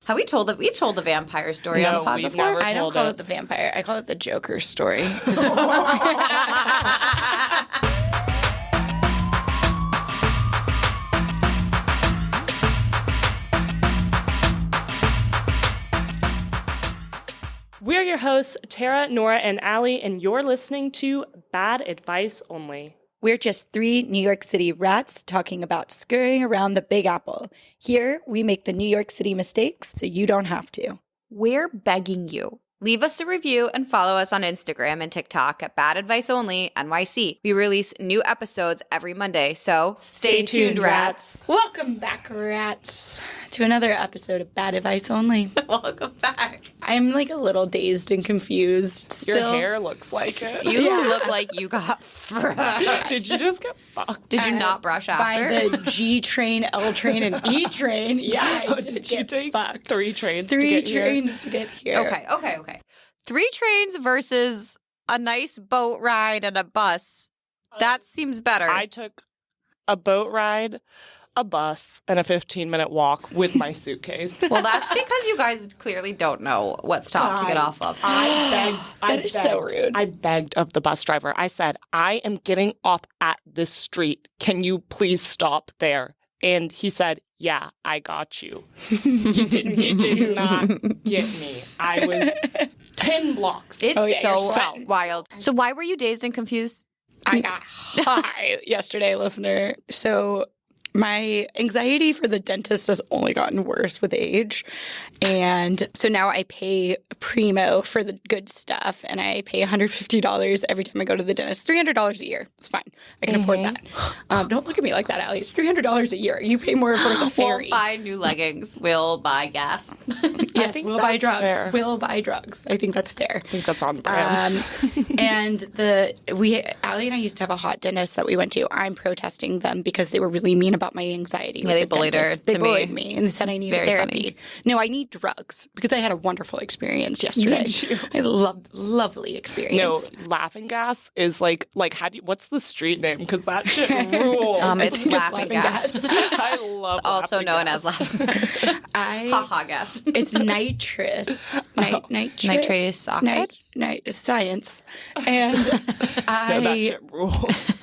Have we told we've told the vampire story on the pod before? Never I don't told call it the vampire. I call it the Joker story. We're your hosts, Tara, Nora, and Allie, and you're listening to Bad Advice Only. We're just three New York City rats talking about scurrying around the Big Apple. Here, we make the New York City mistakes so you don't have to. We're begging you. Leave us a review and follow us on Instagram and TikTok at Bad Advice Only NYC. We release new episodes every Monday, so stay tuned, rats. Welcome back, rats, to another episode of Bad Advice Only. Welcome back. I'm like a little dazed and confused still. Your hair looks like it. You look like you got fucked. Did you just get fucked? Did you not brush after? By the G train, L train, and E train. Yeah, I Did you take fucked. 3 trains to Three get here? trains to get here. Okay. 3 trains versus a nice boat ride and a bus. That seems better. I took a boat ride, a bus, and a 15-minute walk with my suitcase. Well, that's because you guys clearly don't know what stop to get off of. That is so rude. I begged of the bus driver. I said, I am getting off at this street. Can you please stop there? And he said, yeah, I got you. He did not get me. I was 10 blocks. It's so fine. wild. So why were you dazed and confused? I got high yesterday, listener. So my anxiety for the dentist has only gotten worse with age. And so now I pay primo for the good stuff, and I pay $150 every time I go to the dentist. $300 a year. It's fine. I can afford that. Don't look at me like that, Allie. It's $300 a year. You pay more for the ferry. We'll buy new leggings. We'll buy gas. Yes, we'll buy drugs. Fair. We'll buy drugs. I think that's fair. I think that's on brand. And Allie and I used to have a hot dentist that we went to. I'm protesting them because they were really mean about my anxiety. Yeah, with they the bullied dentist. her They to bullied me. me and said I needed Very therapy. funny. No, I need drugs because I had a wonderful experience yesterday. Did you? I lovely experience. No, laughing gas is like how do you, what's the street name? Because that shit rules. It's laughing gas. I love It's also laughing known gas. as laughing gas. Ha gas. It's nitrous. Nitrous oxide? It's science. And No, that shit rules.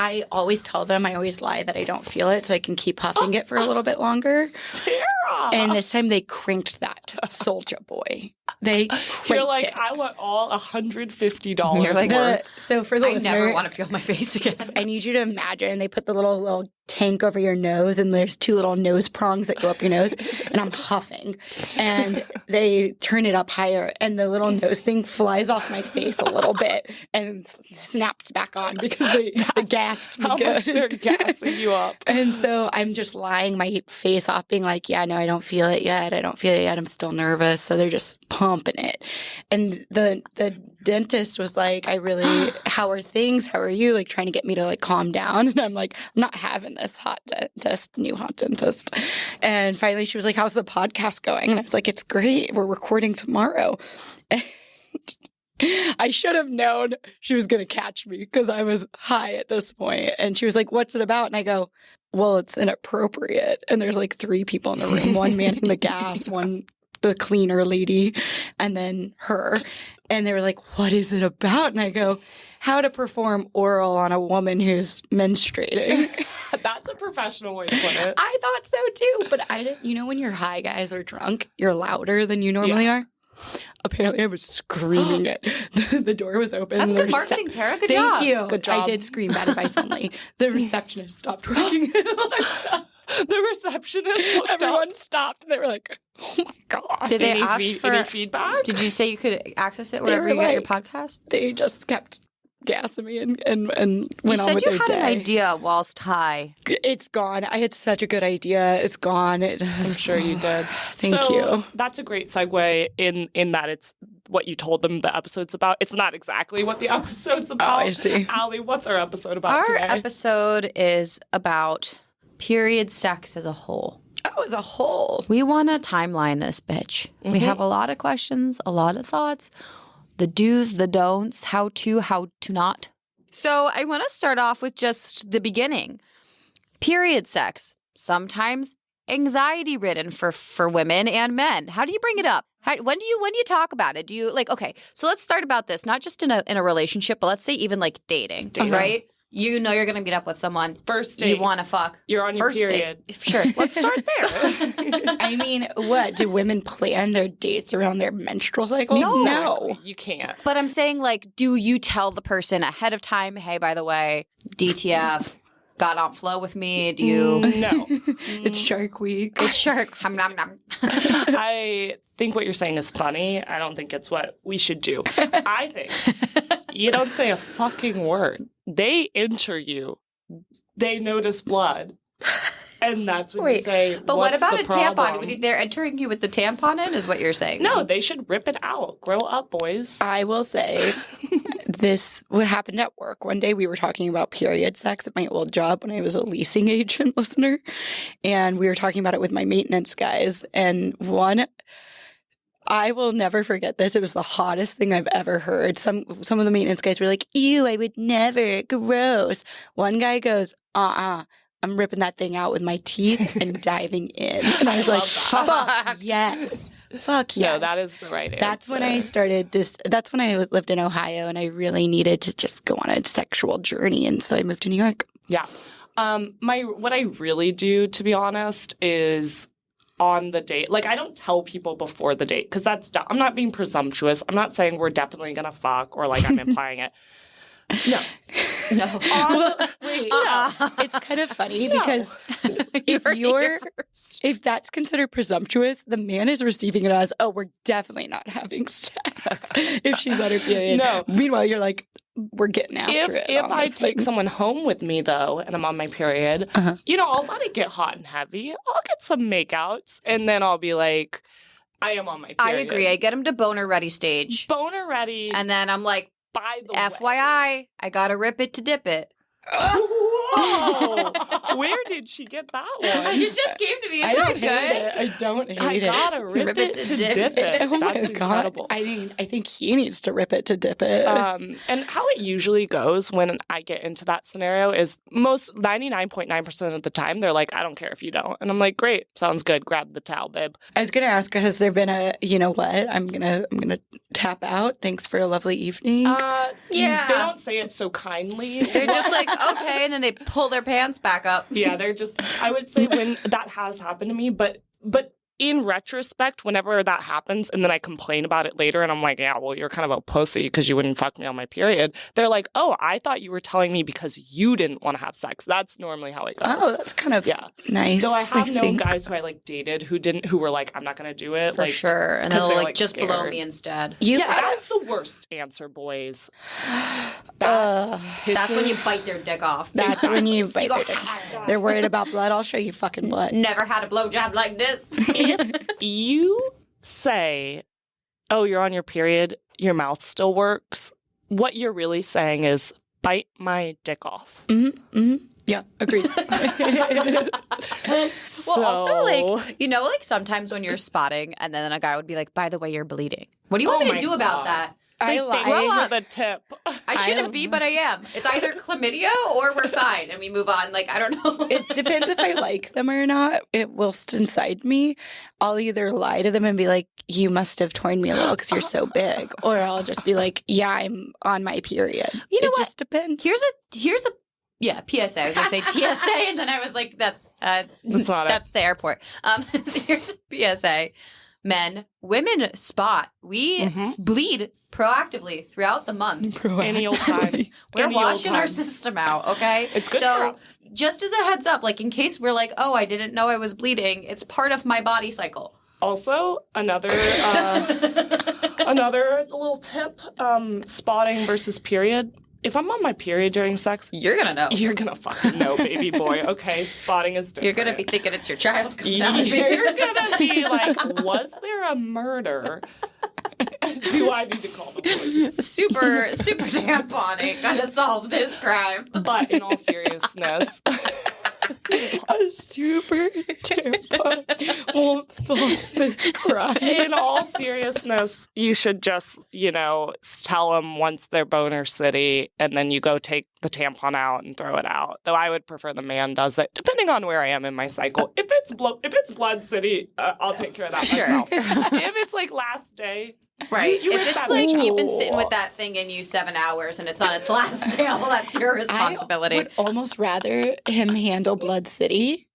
I always tell them, I always lie that I don't feel it so I can keep huffing it for a little bit longer. Tara! And this time they cranked that Soldier Boy. They cranked You're like, it. I want all $150 You're like, worth. So for the I listener, never want to feel my face again. I need you to imagine they put the little tank over your nose, and there's 2 little nose prongs that go up your nose, and I'm huffing. And they turn it up higher, and the little nose thing flies off my face a little bit and snaps back on because they gassed me How good. much they're gassing you up. And so I'm just lying my face off, being like, yeah, no, I don't feel it yet. I'm still nervous. So they're just pumping it. And the dentist was like, how are things? How are you? Like trying to get me to like calm down. And I'm like, I'm not having this new hot dentist. And finally she was like, how's the podcast going? And I was like, it's great. We're recording tomorrow. And I should have known she was going to catch me because I was high at this point. And she was like, what's it about? And I go, well, it's inappropriate. And there's like 3 people in the room, one manning the gas, one the cleaner lady, and then her. And they were like, what is it about? And I go, how to perform oral on a woman who's menstruating. That's a professional way to put it. I thought so too, but I didn't. You know when you're high, guys, or drunk, you're louder than you normally are? Apparently, I was screaming it. The door was open. That's and good the marketing, Tara. Good Thank job. you. Good job. I did scream Bad Advice Only. The receptionist stopped working. The receptionist looked Everyone up. stopped. They were like, oh my God. Did they Any ask for any feedback? Did you say you could access it They wherever were you get your like- podcast? They just kept gassing me and went You on said with you their had day. an idea whilst high. It's gone. I had such a good idea. It's gone. I'm sure you did. Thank you. That's a great segue in that it's what you told them the episode's about. It's not exactly what the episode's about. I see. Allie, what's our episode about Our today? episode is about period sex as a whole. Oh, as a whole. We want to timeline this bitch. We have a lot of questions, a lot of thoughts, the do's, the don'ts, how to not. So I want to start off with just the beginning. Period sex. Sometimes anxiety ridden for women and men. How do you bring it up? When do you talk about it? Do you like, okay, so let's start about this, not just in a relationship, but let's say even like dating. Right? You know you're going to meet up with someone. First date. You want to fuck. You're on your First period. Date. Sure. Let's start there. I mean, what? Do women plan their dates around their menstrual cycle? No. You can't. But I'm saying, like, do you tell the person ahead of time, hey, by the way, DTF, got on flow with me? Do you? No. It's Shark Week. It's shark. Hum, nom, nom. I think what you're saying is funny. I don't think it's what we should do. I think you don't say a fucking word. They enter you. They notice blood. And that's when you say, but what what's about the a problem? tampon? They're entering you with the tampon in, is what you're saying? No, they should rip it out. Grow up, boys. I will say this what happened at work. One day we were talking about period sex at my old job when I was a leasing agent listener. And we were talking about it with my maintenance guys. And I will never forget this. It was the hottest thing I've ever heard. Some of the maintenance guys were like, ew, I would never. Gross. One guy goes, I'm ripping that thing out with my teeth and diving in. And I was like, fuck yes. Fuck yes. No, that is the right answer. That's when I started that's when I lived in Ohio and I really needed to just go on a sexual journey. And so I moved to New York. Yeah. What I really do, to be honest, is on the date. Like, I don't tell people before the date because that's dumb. I'm not being presumptuous. I'm not saying we're definitely going to fuck or like I'm implying it. No. Well, wait. It's kind of funny because if that's considered presumptuous, the man is receiving it as, oh, we're definitely not having sex if she's on her period. No. Meanwhile, you're like, we're getting after it. If I take someone home with me, though, and I'm on my period, I'll let it get hot and heavy. I'll get some makeouts, and then I'll be like, I am on my period. I agree. I get him to boner ready stage. Boner ready. And then I'm like, by the FYI, I gotta rip it to dip it. Whoa! Where did she get that one? It just came to me. I don't hate it. I don't hate it. I gotta rip it to dip it. Oh my That's God. incredible. I think he needs to rip it to dip it. And how it usually goes when I get into that scenario is 99.9% of the time they're like, I don't care if you don't. And I'm like, great, sounds good. Grab the towel, babe. I was gonna ask, has there been a, you know what? I'm gonna tap out. Thanks for a lovely evening. Yeah. They don't say it so kindly. They're just like, okay, and then they pull their pants back up. Yeah, they're just, I would say when that has happened to me, but in retrospect, whenever that happens and then I complain about it later and I'm like, yeah, well, you're kind of a pussy because you wouldn't fuck me on my period. They're like, oh, I thought you were telling me because you didn't want to have sex. That's normally how it goes. Oh, that's kind of nice. Though I have known guys who I dated who were like, I'm not going to do it. For sure. And they'll just scared. blow me instead. That's the worst answer, boys. That's when you bite their dick off. That's when you bite go, their dick. They're worried about blood. I'll show you fucking blood. Never had a blowjob like this. If you say, oh, you're on your period, your mouth still works, what you're really saying is, bite my dick off. Mm-hmm. Mm-hmm. Yeah, agreed. Well, also, sometimes when you're spotting and then a guy would be like, by the way, you're bleeding. What do you want me to do about that? Thanks for the tip. I shouldn't be, but I am. It's either chlamydia or we're fine and we move on. I don't know. It depends if I like them or not. It whilst inside me, I'll either lie to them and be like, you must have torn me a little because you're so big. Or I'll just be like, yeah, I'm on my period. You know what? It just depends. Here's a PSA. I was going to say TSA, and then I was like, that's the airport. So here's a PSA. Men, women spot. We bleed proactively throughout the month. Any old time. We're washing our system out, okay? It's good for us. Just as a heads up, in case we're like, oh, I didn't know I was bleeding, it's part of my body cycle. Also, another little tip, spotting versus period. If I'm on my period during sex, you're going to know. You're going to fucking know, baby boy. Okay, spotting is different. You're going to be thinking it's your child. You're going to be like, was there a murder? Do I need to call the police? Super tamponing. Gotta solve this crime. But in all seriousness, A super tampon won't solve this crime. In all seriousness, you should just, tell them once they're boner city, and then you go take the tampon out and throw it out. Though I would prefer the man does it, depending on where I am in my cycle. If it's blood city, I'll take care of that myself. If it's like last day. Right. If it's like you've been sitting with that thing in you 7 hours and it's on its last day, well, that's your responsibility. I would almost rather him handle Blood City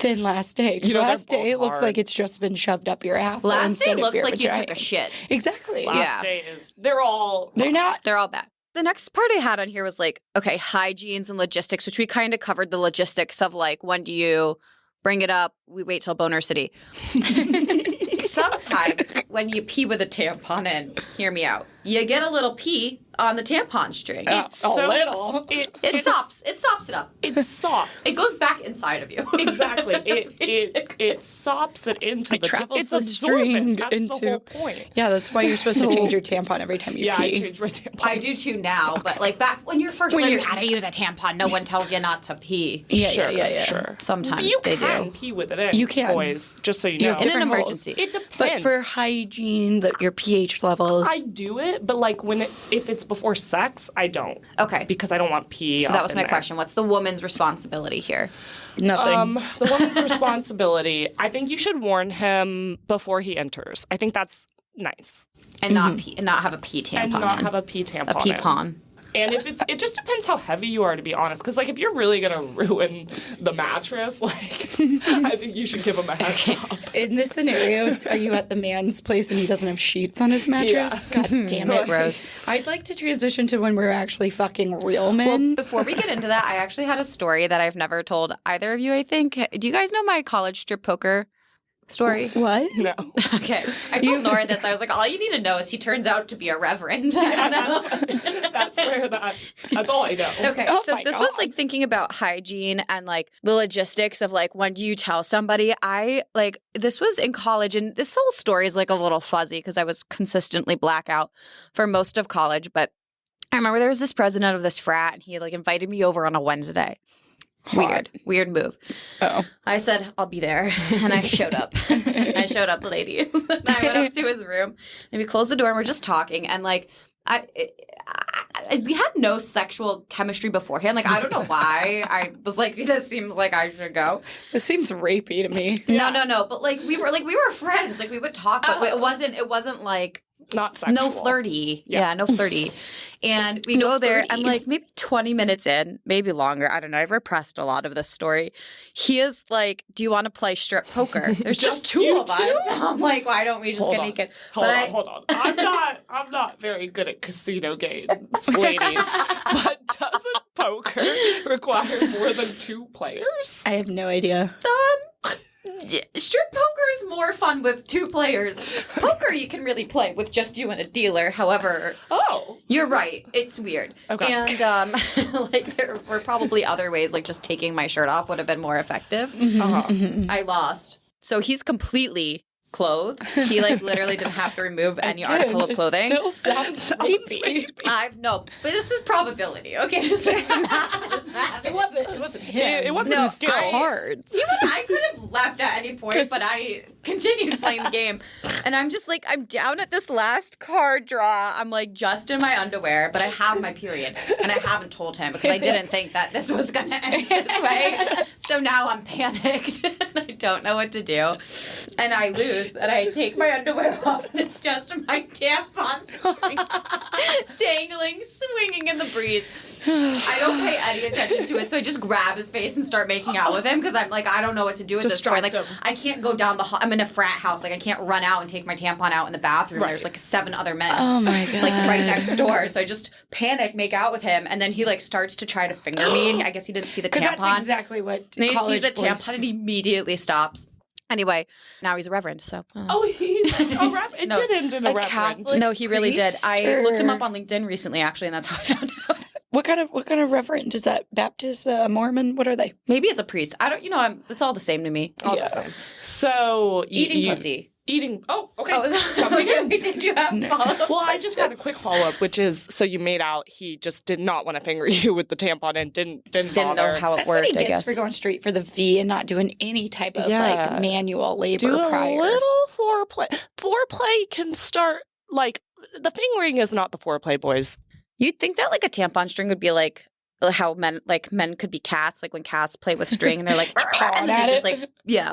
than Last Day. Last Day looks like it's just been shoved up your ass. Last Day looks like you took a shit. Exactly. Last Day is, they're all bad. The next part I had on here was like, okay, hygienes and logistics, which we kind of covered the logistics of like, when do you bring it up? We wait till Boner City. Sometimes when you pee with a tampon in, hear me out, you get a little pee on the tampon string. It sops it up. It's soft. It goes back inside of you. Exactly. It sops it into the travels it's the string That's into the whole point. Yeah, that's why you're supposed to change your tampon every time you pee. Yeah, I change my tampon. I do too now, but like back when you're first learning how to use a tampon, no one tells you not to pee. Yeah. Sure. Sometimes you they can do. pee with it in, You can. boys, just so you know. In an emergency. It depends. But for hygiene, your pH levels. I do it, but like if it's before sex, I don't. Okay. Because I don't want pee. So that was my question. What's the woman's responsibility here? Nothing. The woman's responsibility, I think you should warn him before he enters. I think that's nice. And not pee, and not have a pee tampon. And not have a pee tampon. A pee-pon. And if it just depends how heavy you are, to be honest. Because, like, if you're really going to ruin the mattress, like, I think you should give him a heads up. In this scenario, are you at the man's place and he doesn't have sheets on his mattress? Yeah. God damn it, Rose. I'd like to transition to when we're actually fucking real men. Well, before we get into that, I actually had a story that I've never told either of you, I think. Do you guys know my college strip poker story? What? No. Okay. I told Nora this. I was like, all you need to know is he turns out to be a reverend. I don't know. That's all I know. Okay. So this was like thinking about hygiene and like the logistics of like, when do you tell somebody? This was in college, and this whole story is like a little fuzzy because I was consistently blackout for most of college. But I remember there was this president of this frat, and he like invited me over on a Wednesday. Weird move. Oh. I said, I'll be there. And I showed up. Ladies. And I went up to his room and we closed the door and we're just talking. And like, we had no sexual chemistry beforehand. Like, I don't know why. I was like, this seems like I should go. This seems rapey to me. Yeah. No. But like, we were friends. Like, we would talk, but it wasn't like, not sexual. No flirty. Yeah, no flirty. And we go there and like maybe 20 minutes in, maybe longer. I don't know. I've repressed a lot of this story. He is like, do you want to play strip poker? There's just two of us. I'm like, why don't we just get naked? Hold on. I'm not very good at casino games, ladies. But doesn't poker require more than 2 players? I have no idea. Strip poker is more fun with 2 players. Poker you can really play with just you and a dealer. However, you're right. It's weird. Okay. And like there were probably other ways, like just taking my shirt off would have been more effective. I lost. So he's completely clothed. He like literally didn't have to remove any article of clothing. Still sounds rapey. No, but this is probability. Okay, this is the math. It wasn't him. It wasn't his skill. Cards. I could have left at any point, but I continued playing the game. And I'm just like, I'm down at this last card draw. I'm like just in my underwear, but I have my period. And I haven't told him because I didn't think that this was going to end this way. So now I'm panicked and I don't know what to do. And I lose. And I take my underwear off, and it's just my tampon string dangling, swinging in the breeze. I don't pay any attention to it, so I just grab his face and start making out with him because I'm like, I don't know what to do at this point. Like, I can't go down the hall. I'm in a frat house. Like, I can't run out and take my tampon out in the bathroom. Right. There's like 7 other men. Oh my God. Like right next door. So I just panic, make out with him, and then he like starts to try to finger me. And I guess he didn't see the tampon. Because that's exactly what and he college sees the tampon and he immediately stops. Anyway, now he's a reverend, so. He's a reverend? It did end in a reverend. Catholic no, he really did. priest, I looked him up on LinkedIn recently, actually, and that's how I found out. What kind of reverend? Is that Baptist, Mormon? What are they? Maybe it's a priest. I don't, it's all the same to me. All the same. So eating pussy. Eating. Oh, okay. Oh, Jumping in. Did you have follow-up? Well, I just got a quick follow-up, which is, so you made out he just did not want to finger you with the tampon and didn't know bother. how it That's worked, what he I gets guess. for going straight for the V and not doing any type of like manual labor Do a prior. little foreplay. Foreplay can start, like, the fingering is not the foreplay, boys. You'd think that like a tampon string would be like how men could be cats, like when cats play with string and they're like and then they just like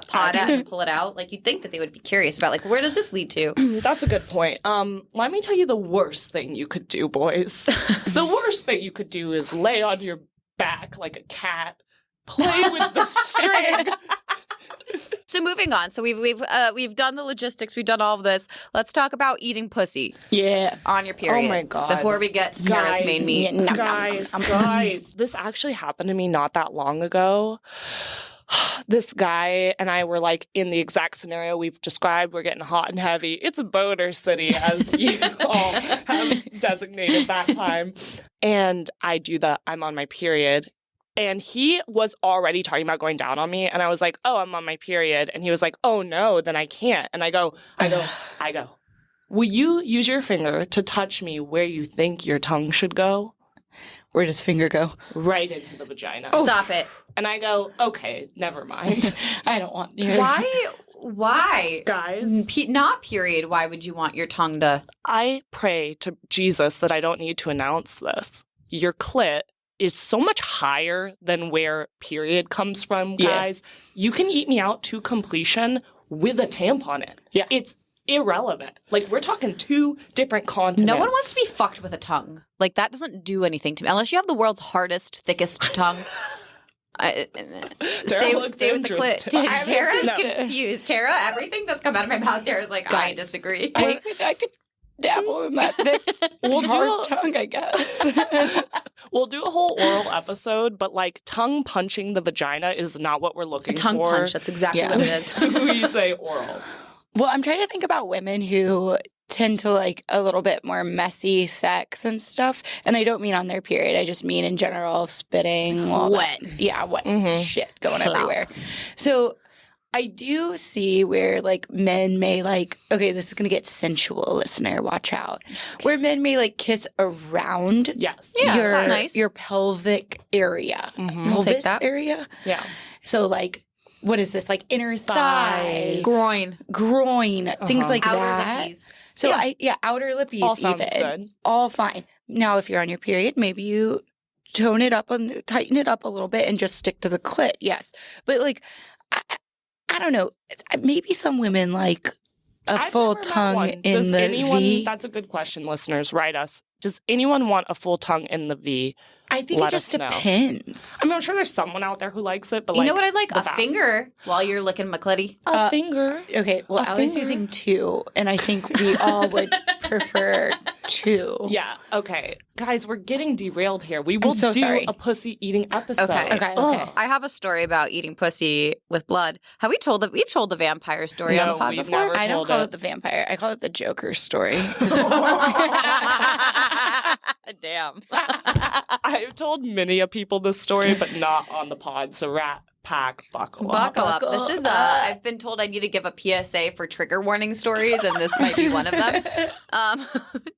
paw at it and pull it out. Like you'd think that they would be curious about like where does this lead to? That's a good point. Let me tell you the worst thing you could do, boys. The worst thing you could do is lay on your back like a cat, play with the string. So moving on. So we've done the logistics. We've done all of this. Let's talk about eating pussy. Yeah. On your period. Oh my God. Before we get to Tara's main meat. Guys, this actually happened to me not that long ago. This guy and I were like in the exact scenario we've described. We're getting hot and heavy. It's a boner city, as you all have designated that time. And I do I'm on my period. And he was already talking about going down on me. And I was like, oh, I'm on my period. And he was like, oh, no, then I can't. And I go, will you use your finger to touch me where you think your tongue should go? Where does finger go? Right into the vagina. Stop it. And I go, okay, never mind. I don't want you. Why? Guys. Not period. Why would you want your tongue to? I pray to Jesus that I don't need to announce this. Your clit is so much higher than where period comes from, guys. Yeah. You can eat me out to completion with a tampon in. Yeah. It's irrelevant. Like, we're talking 2 different continents. No one wants to be fucked with a tongue. Like, that doesn't do anything to me. Unless you have the world's hardest, thickest tongue. Stay with the clit. Tara's confused. Tara, everything that's come out of my mouth, Tara's like, guys, I disagree. I could dabble in that thick hard tongue, I guess. We'll do a whole oral episode, but like tongue punching the vagina is not what we're looking for. Tongue punch, that's exactly what it is. We say oral. Well, I'm trying to think about women who tend to like a little bit more messy sex and stuff. And I don't mean on their period. I just mean in general, spitting. Wet. Wet shit going everywhere. So I do see where like men may like, okay, this is going to get sensual, listener, watch out. Okay. Where men may like kiss around your pelvic area. Mm-hmm. Pelvis area. Yeah. So like, what is this? Like inner thighs. Groin. Things like outer that. Lippies. So outer lippies all sounds even. Good. All fine. Now, if you're on your period, maybe you tone it up and tighten it up a little bit and just stick to the clit. Yes. But like, I don't know. Maybe some women like I've full never met tongue one. in Does the anyone, V. That's a good question, listeners. Write us. Does anyone want a full tongue in the V? I think it just depends. I mean, I'm sure there's someone out there who likes it, but you know what I'd like? A finger while you're licking my clitty. A finger. Okay, well, Allie's using 2, and I think we all would prefer 2. Yeah, okay. Guys, we're getting derailed here. We will do a pussy eating episode. Okay. I have a story about eating pussy with blood. Have we told that? We've told the vampire story on the pod before? Never I don't told call it the vampire. I call it the Joker story. Damn. I've told many of people this story, but not on the pod. So Rat Pack, buckle up. This is I've been told I need to give a PSA for trigger warning stories, and this might be one of them.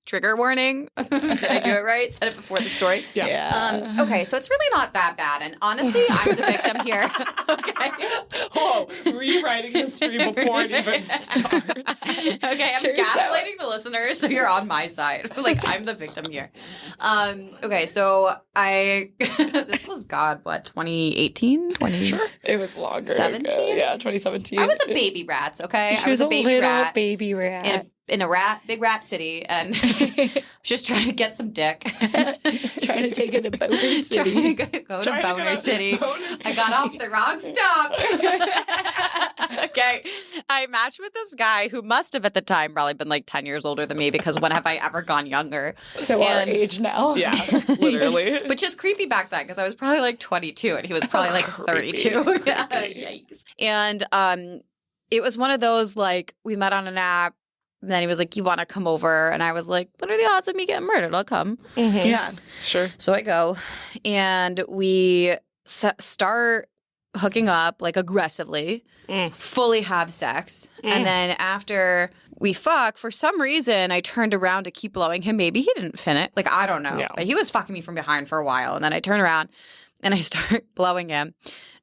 Trigger warning. Did I do it right? Said it before the story. Yeah. Okay, so it's really not that bad, and honestly, I'm the victim here. Okay. Oh, rewriting history before it even starts. Okay, I'm gaslighting the listeners, so you're on my side. Like, I'm the victim here. Okay, so this was, 2018? Sure. It was longer. 17? Yeah, 2017. I was a baby rat, okay? I was a baby rat. Baby rat. In a big rat city, and just trying to get some dick. Trying to take it to Boner City. Trying to go to Boner City. I got off the wrong stop. Okay. I matched with this guy who must have at the time probably been like 10 years older than me, because when have I ever gone younger? So our age now. Yeah, literally. But just creepy back then, because I was probably like 22 and he was probably like 32. Yeah, yikes. And it was one of those, like, we met on an app. And then he was like, you want to come over? And I was like, what are the odds of me getting murdered? I'll come. Mm-hmm. Yeah. Sure. So I go. And we start hooking up like aggressively, fully have sex. And then after we fuck, for some reason, I turned around to keep blowing him. Maybe he didn't finish. Like, I don't know. Yeah. But he was fucking me from behind for a while. And then I turn around and I start blowing him.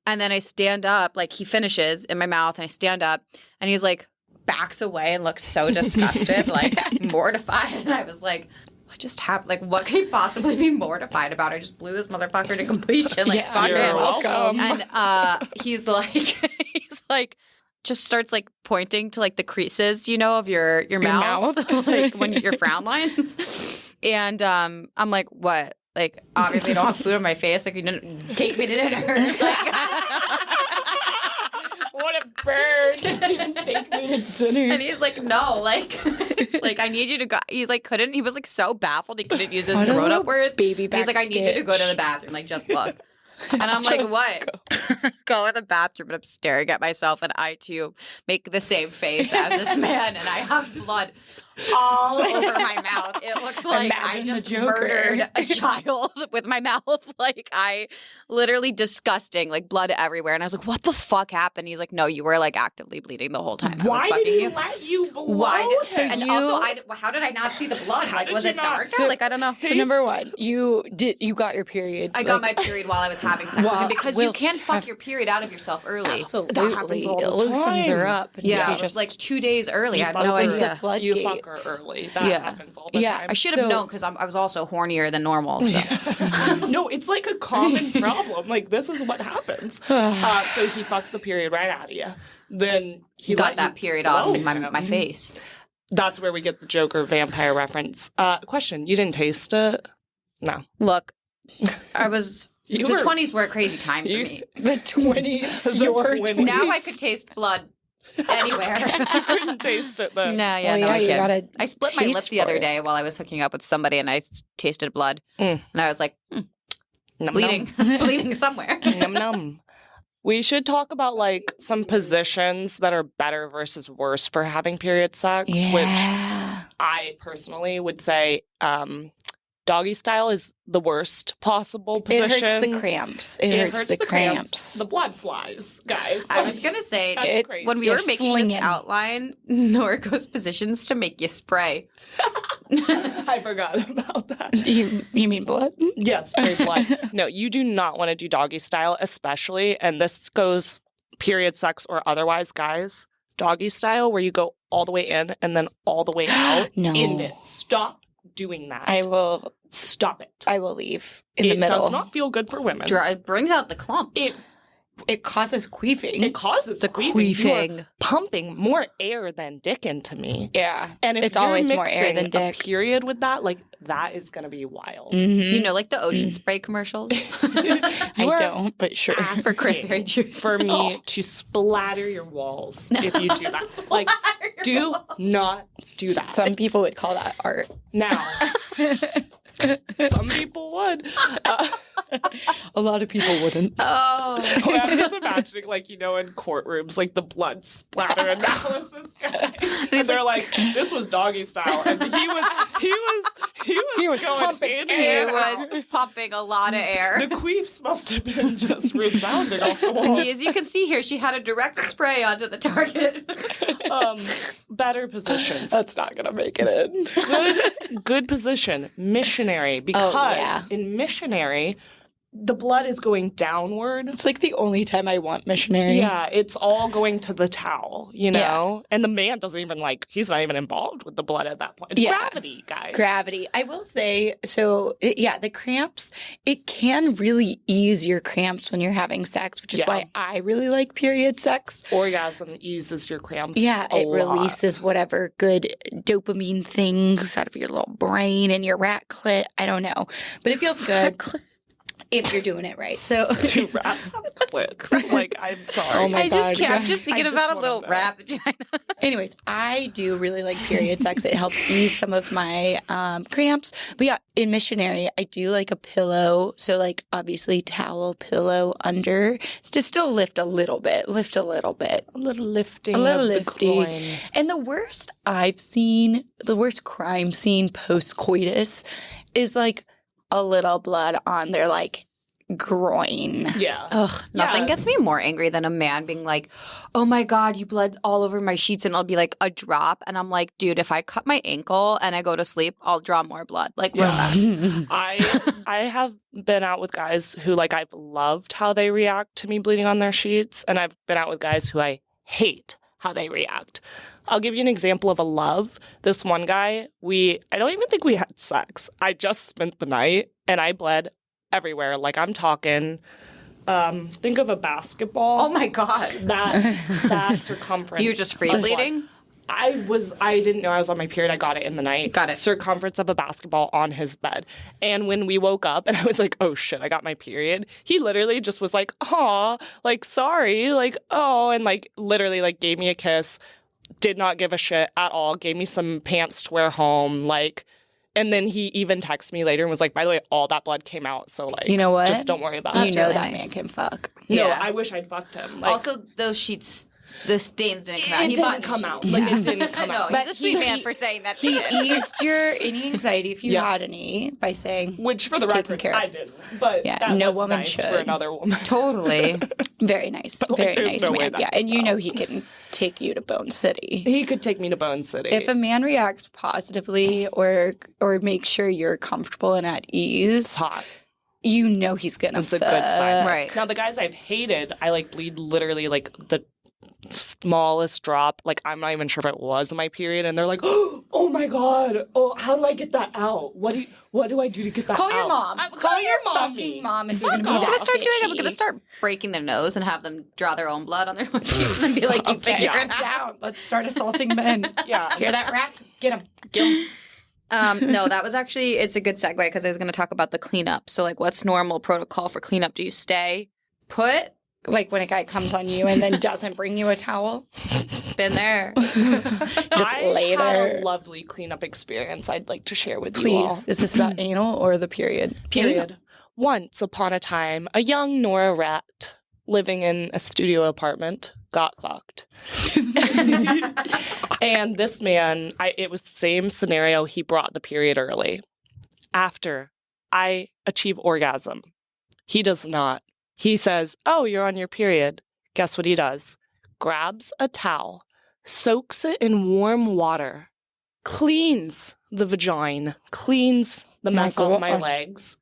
And then I stand up, like he finishes in my mouth, and I stand up and he's like backs away and looks so disgusted, like mortified. And I was like, what just happened? Like, what could he possibly be mortified about? I just blew this motherfucker to completion. Like, fuck You're it. welcome. And he's like, just starts like pointing to like the creases, of your mouth. Like when your frown lines. And I'm like, what? Like, obviously I don't have food on my face. Like, you didn't take me to dinner. Like, what a bird. You didn't take me to dinner. and he's like, no, like I need you to go. He like couldn't. He was like so baffled he couldn't use his grown-up words. Baby back he's like, I need you to go to the bathroom. Like, just look. And I'm like, what? Go in the bathroom, and I'm staring at myself, and I too make the same face as this man, and I have blood all over my mouth. It looks like I just murdered a child with my mouth. Like, I literally disgusting, like blood everywhere. And I was like, what the fuck happened? He's like, no, you were like actively bleeding the whole time. Why I was fucking did he you. let you blow Why? him? Also, how did I not see the blood? Like, was it dark? Like, I don't know. So number one, you got your period. I got my period while I was having sex with him because you can't fuck your period out of yourself early. Absolutely. That happens all the Loosens her time. up. And Yeah, you it was just like 2 days early. I had fuck no her- idea. You fuck her early. That happens all the time. I should have known because I was also hornier than normal. So. No, it's like a common problem. Like, this is what happens. So he fucked the period right out of you. Then he got that period on my face. That's where we get the Joker vampire reference. Question: you didn't taste it? No. Look, I was. The 20s were a crazy time for me. The 20s. Your 20s. Now I could taste blood anywhere. I couldn't taste it then. No, I can't. I split my lip the other day while I was hooking up with somebody, and I tasted blood, and I was like, bleeding, bleeding somewhere. Num num. We should talk about like some positions that are better versus worse for having period sex, which I personally would say doggy style is the worst possible position. It hurts the cramps. It hurts the cramps. The blood flies, guys. I was going to say, when we were making this outline, Nora goes positions to make you spray. I forgot about that. You mean blood? Yes, spray blood. No, you do not want to do doggy style, especially, and this goes period sex or otherwise, guys. Doggy style, where you go all the way in and then all the way out. No. End it. Stop doing that. I will. Stop it. I will leave in the middle. It does not feel good for women. It brings out the clumps. It causes queefing. It causes the queefing. You are pumping more air than dick into me. Yeah. And if it's you're always mixing more air than dick. A period with that, like, that is going to be wild. Mm-hmm. Like the ocean spray commercials? I don't, but sure. For cranberry juice. For me to splatter your walls if you do that. Like, do not do that. Some people would call that art. Now, some people would. A lot of people wouldn't. Oh. Well, I'm just imagining, like, in courtrooms, like the blood splatter analysis guy. And they're like, this was doggy style. And he was going pumping in He was pumping a lot of air. The queefs must have been just resounding off the wall. As you can see here, she had a direct spray onto the target. Better positions. That's not going to make it in. Good position. Missionary. Because in missionary, the blood is going downward. It's like the only time I want missionary. Yeah, it's all going to the towel, Yeah. And the man doesn't even he's not even involved with the blood at that point. It's gravity, guys. Gravity. I will say, the cramps, it can really ease your cramps when you're having sex, which is why I really like period sex. Orgasm eases your cramps. Yeah, it releases whatever good dopamine things out of your little brain and your rat clit. I don't know. But it feels good. If you're doing it right. So Two rat clits. Like, I'm sorry. Oh my God. I'm just thinking about a little rat vagina. Anyways, I do really like period sex. It helps ease some of my cramps. But yeah, in missionary, I do like a pillow. So like obviously towel, pillow under. To still lift a little bit. A little lifting. A little lifting. And the worst I've seen, the worst crime scene post-coitus is like a little blood on their like groin. Yeah. Ugh, nothing gets me more angry than a man being like, oh my God, you bled all over my sheets, and it'll be like a drop. And I'm like, dude, if I cut my ankle and I go to sleep, I'll draw more blood. Like, relax. I have been out with guys who, like, I've loved how they react to me bleeding on their sheets. And I've been out with guys who I hate how they react. I'll give you an example of a love. This one guy, I don't even think we had sex. I just spent the night and I bled everywhere. Like, I'm talking, think of a basketball. Oh my God. That circumference. You were just free bleeding? I didn't know I was on my period. I got it in the night. Got it. Circumference of a basketball on his bed. And when we woke up and I was like, oh shit, I got my period. He literally just was like, aw, like, sorry, like, oh, and like literally like gave me a kiss. Did not give a shit at all. Gave me some pants to wear home. Like, and then he even texted me later and was like, by the way, all that blood came out. So like, you know what? Just don't worry about it. You know really that nice. man can fuck. No, Yeah. I wish I'd fucked him. Like, Also, those sheets, the stains didn't come out. it didn't come out. Like, it didn't come No, out. he's a sweet man for saying that. He eased your any anxiety if you had any by saying, Which, for the it's taken record, care of. I didn't. But Yeah, that no was woman nice should. for another woman. Totally. Very nice. But, like, Very there's nice no way man. that Yeah, came and you know out. he can take you to Bone City. He could take me to Bone City. If a man reacts positively or makes sure you're comfortable and at ease, It's hot. you know he's gonna It's a good sign. Right. Now, the guys I've hated, I like bleed literally like the smallest drop. Like, I'm not even sure if it was my period. And they're like, oh my God. Oh, how do I get that out? What do I do to get that Call out? your mom. Call your fucking mom if you're gonna be off. I'm that gonna start doing it. I'm bitchy. gonna start breaking their nose and have them draw their own blood on their own cheeks and be like, "You Okay, figure it out." down. Let's start assaulting men. Yeah. Hear that, rats? Get him. No, that was actually, it's a good segue because I was going to talk about the cleanup. So, like, what's normal protocol for cleanup? Do you stay put? Like when a guy comes on you and then doesn't bring you a towel. Been there. Just lay I had there. a lovely cleanup experience I'd like to share with you all. Please. Is this about anal or the period? Period. Once upon a time, a young Nora rat living in a studio apartment got fucked. And this man, it was the same scenario. He brought the period early. After I achieve orgasm, he does not. He says, oh, you're on your period. Guess what he does? Grabs a towel, soaks it in warm water, cleans the vagina, cleans the mess off my legs,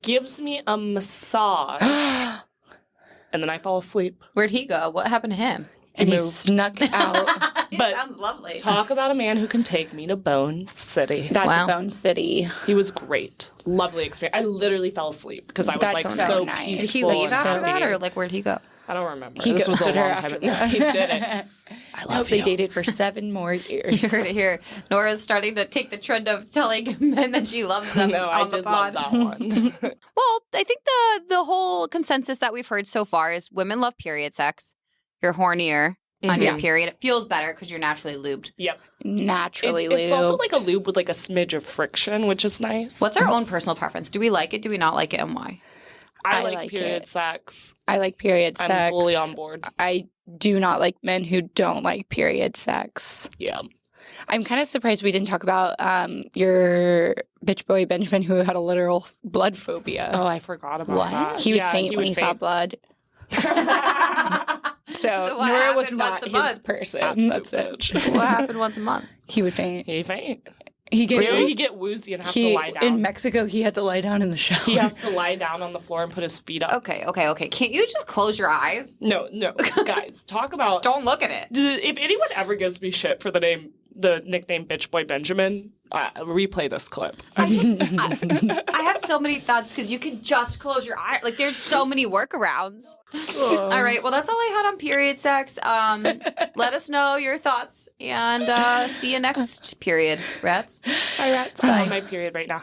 gives me a massage, and then I fall asleep. Where'd he go? What happened to him? And he moved. snuck out. But sounds lovely. Talk about a man who can take me to Bone City. That's Wow. Bone City. He was great. Lovely experience. I literally fell asleep because I was That's like so so nice. peaceful. Did he leave and after that, happy. or like where'd he go? I don't remember. He This was a ghosted long her time after ago. that. He didn't. I love They you. dated for 7 more years. You heard it here. Nora's starting to take the trend of telling men that she loves them No, on I the did pod. love that one. Well, I think the whole consensus that we've heard so far is women love period sex. You're hornier on your period. It feels better because you're naturally lubed. Yep. Naturally It's also lubed. like a lube with like a smidge of friction, which is nice. What's our own personal preference? Do we like it? Do we not like it? And why? I I like like period it. sex. I like period sex. I'm fully on board. I do not like men who don't like period sex. Yeah. I'm kind of surprised we didn't talk about your bitch boy Benjamin who had a literal blood phobia. Oh, I forgot about that. He would Yeah, faint when he saw faint. blood. So what Nora was happened not once a his month? person. Absolute That's it. bitch. What happened once a month? He would faint. He faint. He gave Really? He get woozy and have to lie down. In Mexico, he had to lie down in the shower. He has to lie down on the floor and put his feet up. Okay. Can't you just close your eyes? No, guys, talk about. Don't look at it. If anyone ever gives me shit for the nickname Bitch Boy Benjamin, replay this clip. I have so many thoughts because you can just close your eye. Like, there's so many workarounds. All right. Well, that's all I had on period sex. Let us know your thoughts and see you next period, rats. Hi, rats. I'm on my period right now.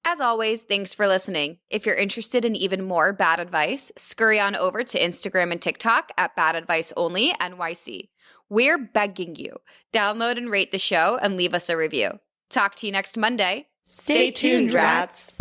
As always, thanks for listening. If you're interested in even more bad advice, scurry on over to Instagram and TikTok at Bad Advice Only NYC. We're begging you. Download and rate the show and leave us a review. Talk to you next Monday. Stay tuned, rats.